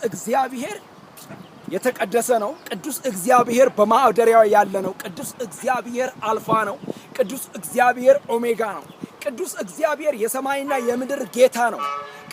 እግዚአብሔር የተቀደሰ ነው። ቅዱስ እግዚአብሔር በማዕደሪያው ያለ ነው። ቅዱስ እግዚአብሔር አልፋ ነው። ቅዱስ እግዚአብሔር ኦሜጋ ነው። ቅዱስ እግዚአብሔር የሰማይና የምድር ጌታ ነው።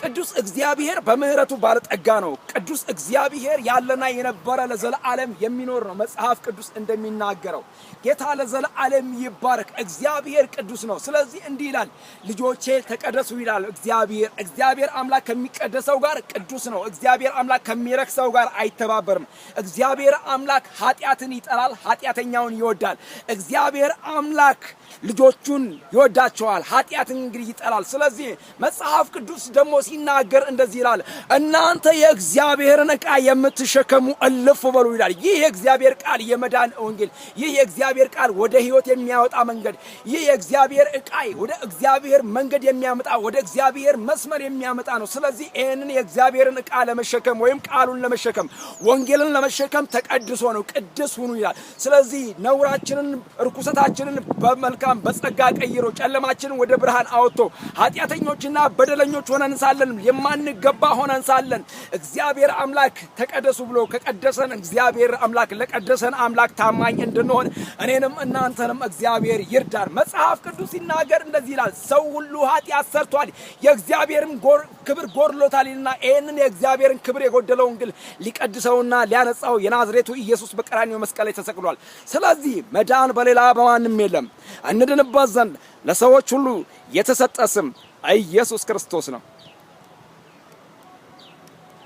ቅዱስ እግዚአብሔር በምህረቱ ባለጠጋ ነው። ቅዱስ እግዚአብሔር ያለና የነበረ ለዘላለም የሚኖር ነው። መጽሐፍ ቅዱስ እንደሚናገረው ጌታ ለዘላለም ይባረክ። እግዚአብሔር ቅዱስ ነው። ስለዚህ እንዲህ ይላል፣ ልጆቼ ተቀደሱ ይላል እግዚአብሔር። እግዚአብሔር አምላክ ከሚቀደሰው ጋር ቅዱስ ነው። እግዚአብሔር አምላክ ከሚረክሰው ጋር አይተባበርም። እግዚአብሔር አምላክ ኃጢአትን ይጠላል፣ ኃጢአተኛውን ይወዳል። እግዚአብሔር አምላክ ልጆቹን ይወዳቸዋል፣ ኃጢአትን እንግዲህ ይጠላል። ስለዚህ መጽሐፍ ቅዱስ ደግሞ ሲናገር እንደዚህ ይላል፣ እናንተ የእግዚአብሔርን ዕቃ የምትሸከሙ እልፍ በሉ ይላል። ይህ የእግዚአብሔር ቃል የመዳን ወንጌል፣ ይህ የእግዚአብሔር ቃል ወደ ሕይወት የሚያወጣ መንገድ፣ ይህ የእግዚአብሔር ዕቃ ወደ እግዚአብሔር መንገድ የሚያመጣ ወደ እግዚአብሔር መስመር የሚያመጣ ነው። ስለዚህ ይህንን የእግዚአብሔርን ዕቃ ለመሸከም ወይም ቃሉን ለመሸከም ወንጌልን ለመሸከም ተቀድሶ ነው፣ ቅዱስ ሁኑ ይላል። ስለዚህ ነውራችንን ርኩሰታችንን በመልካም በጸጋ ቀይሮ ጨለማችንን ወደ ብርሃን አወጥቶ ኃጢአተኞችና በደለኞች ሆነን ሳለን የማንገባ ሆነን ሳለን እግዚአብሔር አምላክ ተቀደሱ ብሎ ከቀደሰን እግዚአብሔር አምላክ ለቀደሰን አምላክ ታማኝ እንድንሆን እኔንም እናንተንም እግዚአብሔር ይርዳን። መጽሐፍ ቅዱስ ሲናገር እንደዚህ ይላል፣ ሰው ሁሉ ኃጢአት ሰርቷል የእግዚአብሔርን ክብር ጎድሎታልና ይህንን የእግዚአብሔርን ክብር የጎደለውን ግን ሊቀድሰውና ሊያነጻው የናዝሬቱ ኢየሱስ በቀራንዮ መስቀል ላይ ተሰቅሏል። ስለዚህ መዳን በሌላ በማንም የለም። እንድንበት ዘንድ ለሰዎች ሁሉ የተሰጠ ስም ኢየሱስ ክርስቶስ ነው።